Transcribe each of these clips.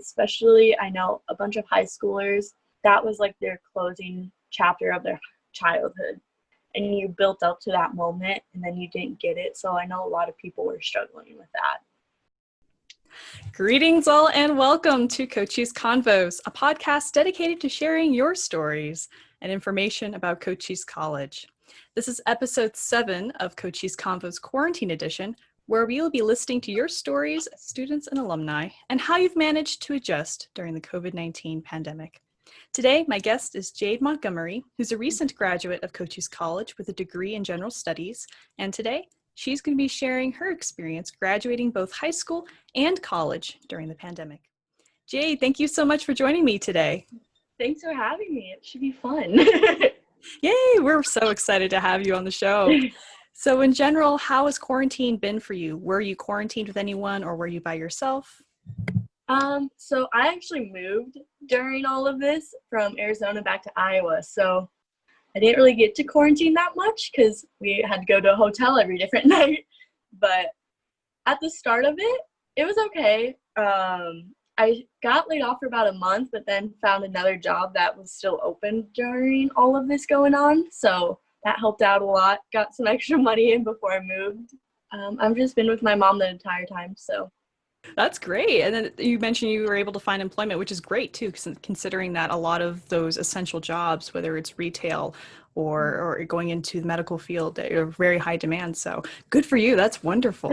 especially I know a bunch of high schoolers, that was like their closing chapter of their childhood. And you built up to that moment and then you didn't get it. So I know a lot of people were struggling with that. Greetings all and welcome to Cochise Convos, a podcast dedicated to sharing your stories and information about Cochise College. This is episode 7 of Cochise Convos Quarantine Edition, where we will be listening to your stories as students and alumni and how you've managed to adjust during the COVID-19 pandemic. Today, my guest is Jade Montgomery, who's a recent graduate of Cochise College with a degree in general studies, and today, she's going to be sharing her experience graduating both high school and college during the pandemic. Jade, thank you so much for joining me today. Thanks for having me. It should be fun. Yay, we're so excited to have you on the show. So in general, how has quarantine been for you? Were you quarantined with anyone or were you by yourself? So I actually moved during all of this from Arizona back to Iowa. So I didn't really get to quarantine that much because we had to go to a hotel every different night. But at the start of it, it was okay. I got laid off for about a month, but then found another job that was still open during all of this going on. So that helped out a lot. Got some extra money in before I moved. I've just been with my mom the entire time, so. That's great. And then you mentioned you were able to find employment, which is great too, considering that a lot of those essential jobs, whether it's retail or going into the medical field, are very high demand. So good for you. That's wonderful.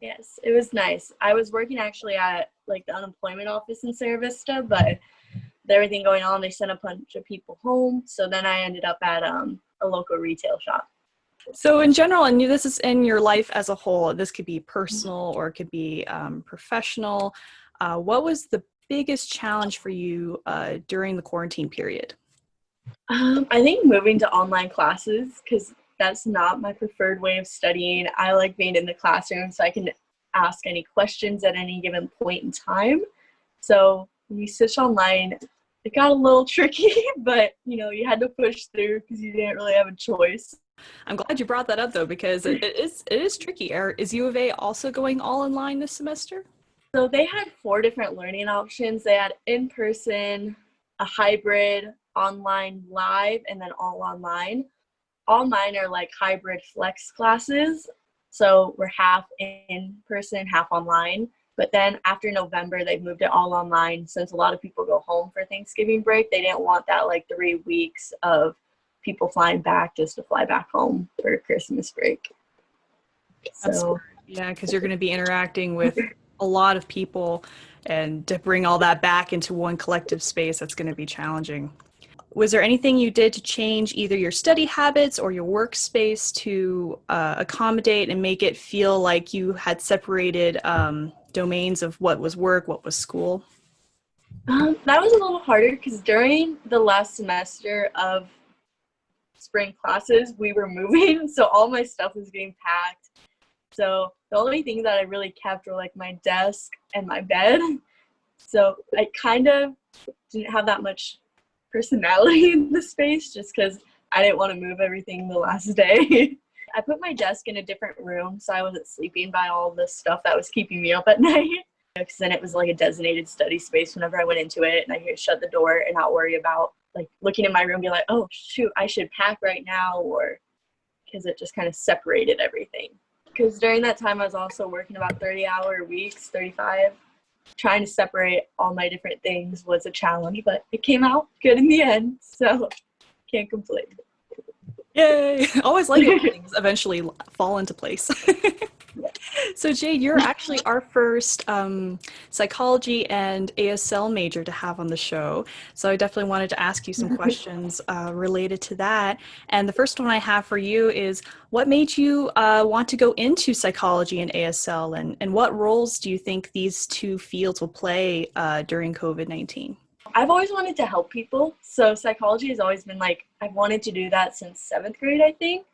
Yes, it was nice. I was working actually at like the unemployment office in Sierra Vista, but with everything going on, they sent a bunch of people home. So then I ended up at a local retail shop. So in general, and this is in your life as a whole, this could be personal or it could be professional. What was the biggest challenge for you during the quarantine period? I think moving to online classes, because that's not my preferred way of studying. I like being in the classroom so I can ask any questions at any given point in time. So when you switch online, it got a little tricky, but you had to push through because you didn't really have a choice. I'm glad you brought that up though, because it is tricky. Is U of A also going all online this semester? So they had 4 different learning options. They had in-person, a hybrid, online, live, and then all online. All mine are like hybrid flex classes. So we're half in person, half online. But then after November, they've moved it all online. Since a lot of people go home for Thanksgiving break, they didn't want that like 3 weeks of people flying back just to fly back home for Christmas break. Yeah, because you're going to be interacting with a lot of people, and to bring all that back into one collective space, that's going to be challenging. Was there anything you did to change either your study habits or your workspace to accommodate and make it feel like you had separated domains of what was work, what was school? That was a little harder because during the last semester of spring classes, we were moving, so all my stuff was getting packed. So the only things that I really kept were like my desk and my bed. So I kind of didn't have that much personality in the space just because I didn't want to move everything the last day. I put my desk in a different room so I wasn't sleeping by all the stuff that was keeping me up at night. Because then it was like a designated study space whenever I went into it, and I could shut the door and not worry about like looking in my room and be like, oh shoot, I should pack right now, or because it just kind of separated everything. Because during that time I was also working about 30-hour weeks, 35. Trying to separate all my different things was a challenge, but it came out good in the end, so can't complain. Yay! Always like it when things eventually fall into place. So Jade, you're actually our first psychology and ASL major to have on the show. So I definitely wanted to ask you some questions related to that. And the first one I have for you is, what made you want to go into psychology and ASL, and what roles do you think these two fields will play during COVID-19? I've always wanted to help people. So psychology has always been like, I've wanted to do that since 7th grade, I think.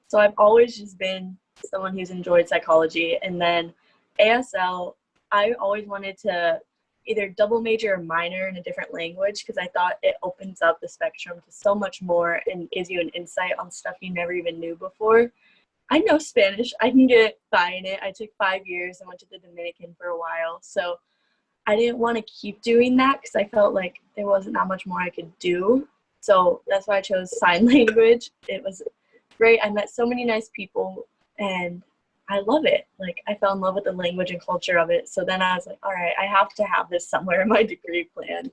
So I've always just been someone who's enjoyed psychology. And then ASL, I always wanted to either double major or minor in a different language because I thought it opens up the spectrum to so much more and gives you an insight on stuff you never even knew before. I know Spanish. I can get by in it. I took 5 years and went to the Dominican for a while. So I didn't want to keep doing that because I felt like there wasn't that much more I could do. So that's why I chose sign language. It was great. I met so many nice people and I love it. Like I fell in love with the language and culture of it. So then I was like, all right, I have to have this somewhere in my degree plan.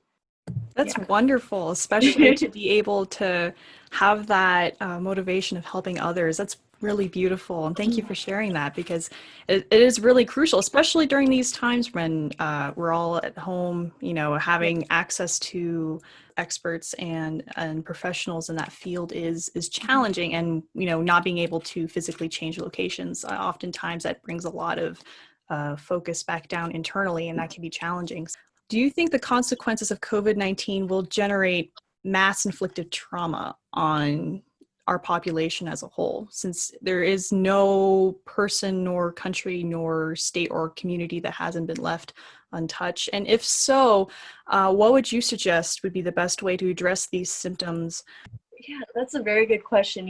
That's Yeah. wonderful, especially to be able to have that motivation of helping others. That's really beautiful. And thank you for sharing that because it is really crucial, especially during these times when we're all at home, having access to experts and professionals in that field is challenging. And, not being able to physically change locations, oftentimes that brings a lot of focus back down internally, and that can be challenging. Do you think the consequences of COVID-19 will generate mass inflicted trauma on our population as a whole, since there is no person nor country nor state or community that hasn't been left untouched? And if so, what would you suggest would be the best way to address these symptoms? Yeah, that's a very good question.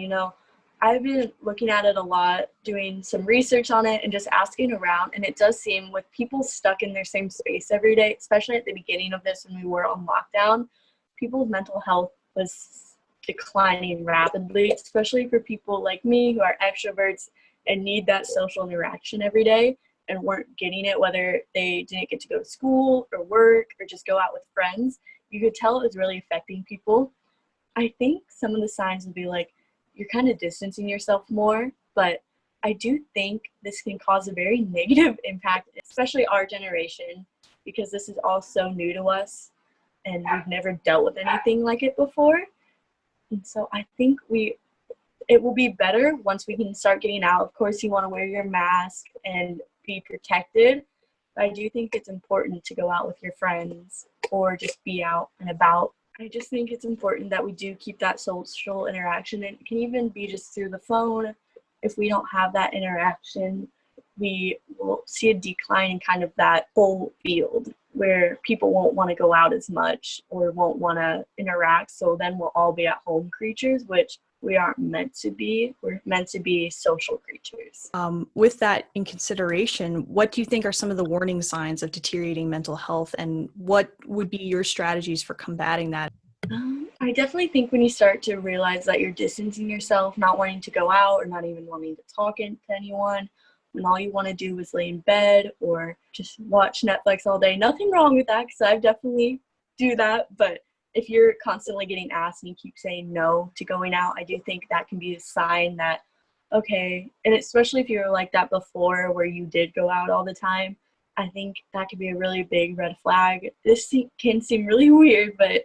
I've been looking at it a lot, doing some research on it and just asking around. And it does seem with people stuck in their same space every day, especially at the beginning of this when we were on lockdown, people's mental health was declining rapidly, especially for people like me who are extroverts and need that social interaction every day and weren't getting it, whether they didn't get to go to school or work or just go out with friends. You could tell it was really affecting people. I think some of the signs would be like you're kind of distancing yourself more, but I do think this can cause a very negative impact, especially our generation, because this is all so new to us and we've never dealt with anything like it before. And so I think it will be better once we can start getting out. Of course, you want to wear your mask and be protected, but I do think it's important to go out with your friends or just be out and about. I just think it's important that we do keep that social interaction. And it can even be just through the phone. If we don't have that interaction, we will see a decline in kind of that whole field where people won't want to go out as much or won't want to interact. So then we'll all be at home creatures, which we aren't meant to be. We're meant to be social creatures. With that in consideration, what do you think are some of the warning signs of deteriorating mental health, and what would be your strategies for combating that? I definitely think when you start to realize that you're distancing yourself, not wanting to go out or not even wanting to talk to anyone, when all you want to do is lay in bed or just watch Netflix all day. Nothing wrong with that because I definitely do that, but if you're constantly getting asked and you keep saying no to going out, I do think that can be a sign that, okay, and especially if you were like that before where you did go out all the time, I think that could be a really big red flag. This can seem really weird, but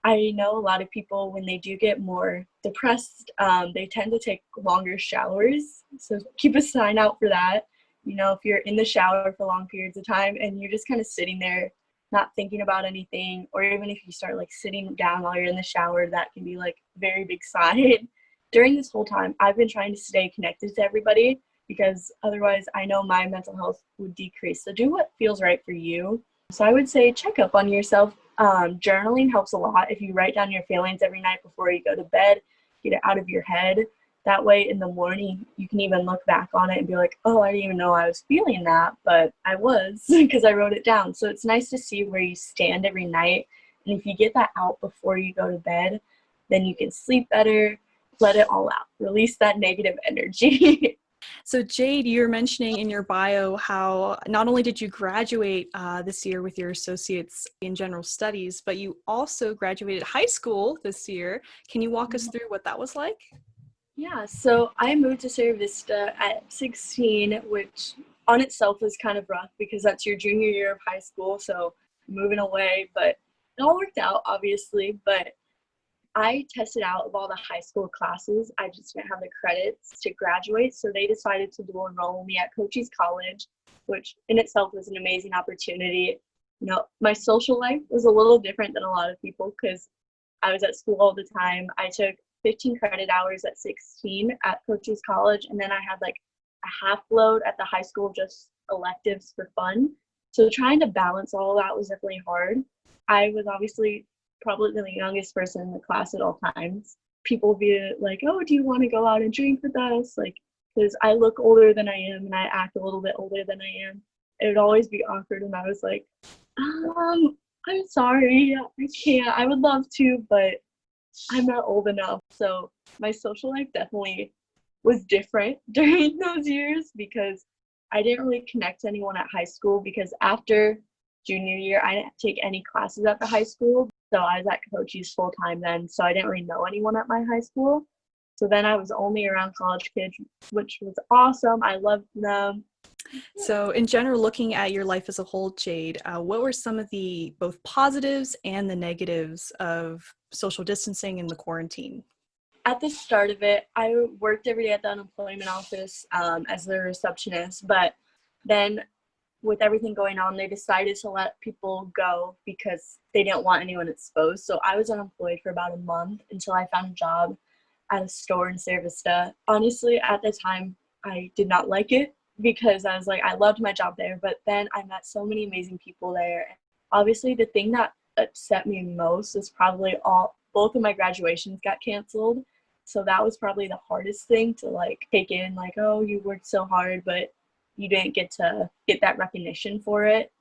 I know a lot of people, when they do get more depressed, they tend to take longer showers. So keep a sign out for that. If you're in the shower for long periods of time and you're just kind of sitting there not thinking about anything, or even if you start like sitting down while you're in the shower, that can be like a very big sign. During this whole time, I've been trying to stay connected to everybody because otherwise I know my mental health would decrease. So do what feels right for you. So I would say check up on yourself. Journaling helps a lot. If you write down your feelings every night before you go to bed, get it out of your head. That way in the morning, you can even look back on it and be like, oh, I didn't even know I was feeling that, but I was because I wrote it down. So it's nice to see where you stand every night. And if you get that out before you go to bed, then you can sleep better, let it all out, release that negative energy. So Jade, you were mentioning in your bio how not only did you graduate this year with your associates in general studies, but you also graduated high school this year. Can you walk us through what that was like? Yeah, so I moved to Sierra Vista at 16, which on itself was kind of rough because that's your junior year of high school, so moving away, but it all worked out, obviously. But I tested out of all the high school classes. I just didn't have the credits to graduate, so they decided to dual enroll me at Cochise College, which in itself was an amazing opportunity. My social life was a little different than a lot of people because I was at school all the time. I took 15 credit hours at 16 at Cochise College, and then I had like a half load at the high school, just electives for fun. So trying to balance all of that was definitely hard. I was obviously probably the youngest person in the class at all times. People would be like, oh, do you want to go out and drink with us? Like, because I look older than I am and I act a little bit older than I am. it would always be awkward, and I was like, I'm sorry, I can't. I would love to, but I'm not old enough. So my social life definitely was different during those years because I didn't really connect to anyone at high school because after junior year, I didn't take any classes at the high school. So I was at Cochise full time then. So I didn't really know anyone at my high school. So then I was only around college kids, which was awesome. I loved them. So, in general, looking at your life as a whole, Jade, what were some of the both positives and the negatives of social distancing and the quarantine? At the start of it, I worked every day at the unemployment office as the receptionist, but then with everything going on, they decided to let people go because they didn't want anyone exposed. So I was unemployed for about a month until I found a job at a store in Sierra Vista. Honestly, at the time, I did not like it because I was like, I loved my job there, but then I met so many amazing people there. Obviously, the thing that upset me most is probably both of my graduations got canceled. So that was probably the hardest thing to like take in, like, oh, you worked so hard, but you didn't get to get that recognition for it.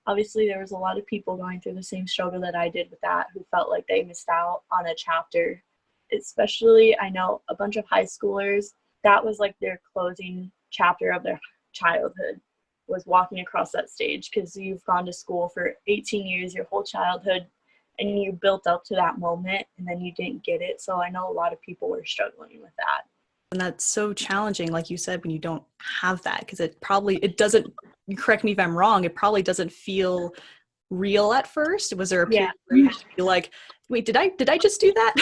Obviously, there was a lot of people going through the same struggle that I did with that who felt like they missed out on a chapter. Especially, I know a bunch of high schoolers, that was like their closing chapter of their childhood, was walking across that stage because you've gone to school for 18 years, your whole childhood, and you built up to that moment and then you didn't get it. So I know a lot of people were struggling with that. And that's so challenging, like you said, when you don't have that, because it doesn't, you correct me if I'm wrong, it probably doesn't feel real at first. Was there a Yeah. period where you just feel like, wait, did I just do that?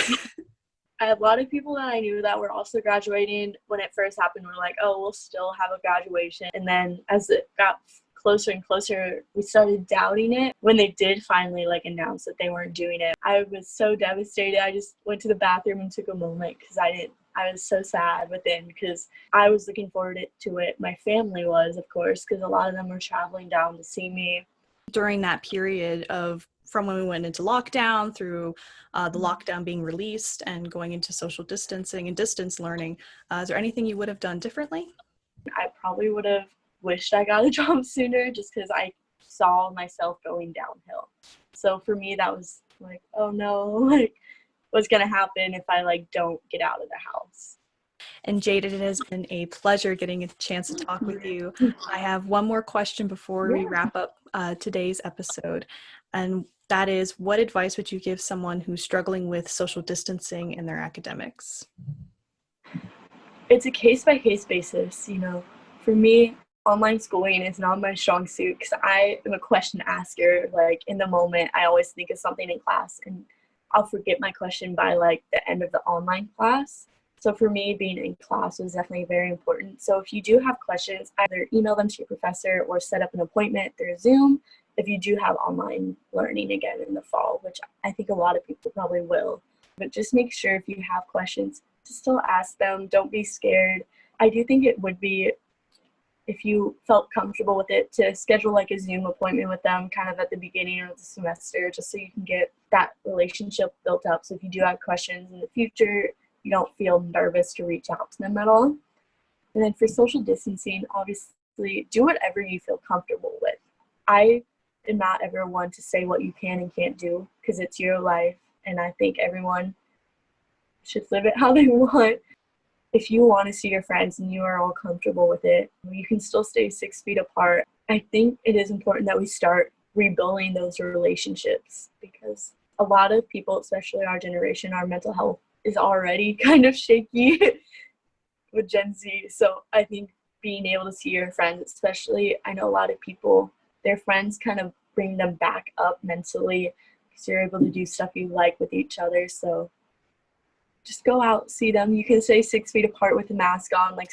I had a lot of people that I knew that were also graduating when it first happened were like, oh, we'll still have a graduation. And then as it got closer and closer, we started doubting it. When they did finally like announce that they weren't doing it, I was so devastated. I just went to the bathroom and took a moment because I was so sad within because I was looking forward to it. My family was, of course, because a lot of them were traveling down to see me. During that period of from when we went into lockdown through the lockdown being released and going into social distancing and distance learning, is there anything you would have done differently? I probably would have wished I got a job sooner just because I saw myself going downhill. So for me, that was like, oh no, like what's going to happen if I like don't get out of the house? And Jade, it has been a pleasure getting a chance to talk with you. I have one more question before we wrap up today's episode. And that is, what advice would you give someone who's struggling with social distancing in their academics? It's a case-by-case basis, you know. For me, online schooling is not my strong suit because I am a question asker. Like in the moment, I always think of something in class and I'll forget my question by like the end of the online class. So for me, being in class was definitely very important. So if you do have questions, either email them to your professor or set up an appointment through Zoom if you do have online learning again in the fall, which I think a lot of people probably will. But just make sure if you have questions to still ask them. Don't be scared. I do think it would be, if you felt comfortable with it, to schedule like a Zoom appointment with them kind of at the beginning of the semester just so you can get that relationship built up. So if you do have questions in the future, you don't feel nervous to reach out to them at all. And then for social distancing, obviously do whatever you feel comfortable with. I am not ever one to say what you can and can't do because it's your life. And I think everyone should live it how they want. If you want to see your friends and you are all comfortable with it, you can still stay 6 feet apart. I think it is important that we start rebuilding those relationships because a lot of people, especially our generation, our mental health is already kind of shaky with Gen Z. So I think being able to see your friends, especially, I know a lot of people, their friends kind of bring them back up mentally because you're able to do stuff you like with each other. So just go out, see them. You can stay 6 feet apart with a mask on, like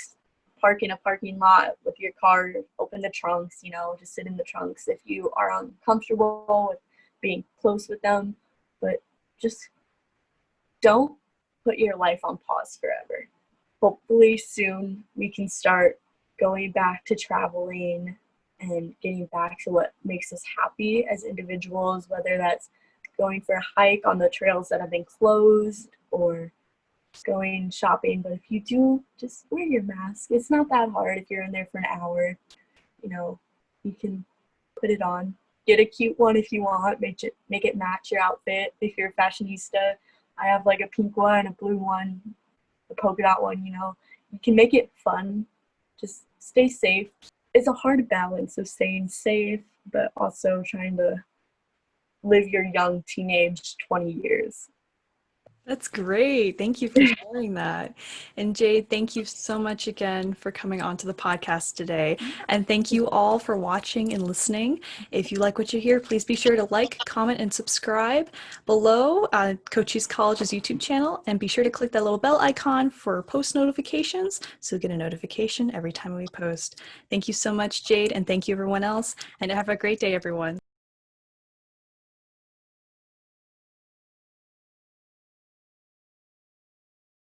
park in a parking lot with your car, open the trunks, you know, just sit in the trunks if you are uncomfortable with being close with them. But just don't put your life on pause forever. Hopefully soon we can start going back to traveling and getting back to what makes us happy as individuals, whether that's going for a hike on the trails that have been closed or going shopping. But if you do, just wear your mask. It's not that hard if you're in there for an hour. You know, you can put it on. Get a cute one if you want. Make it match your outfit if you're a fashionista. I have like a pink one, a blue one, a polka dot one, you know. You can make it fun. Just stay safe. It's a hard balance of staying safe, but also trying to live your young teenage 20 years. That's great. Thank you for sharing that. And Jade, thank you so much again for coming onto the podcast today. And thank you all for watching and listening. If you like what you hear, please be sure to like, comment, and subscribe below Cochise College's YouTube channel. And be sure to click that little bell icon for post notifications so you'll get a notification every time we post. Thank you so much, Jade, and thank you everyone else. And have a great day, everyone.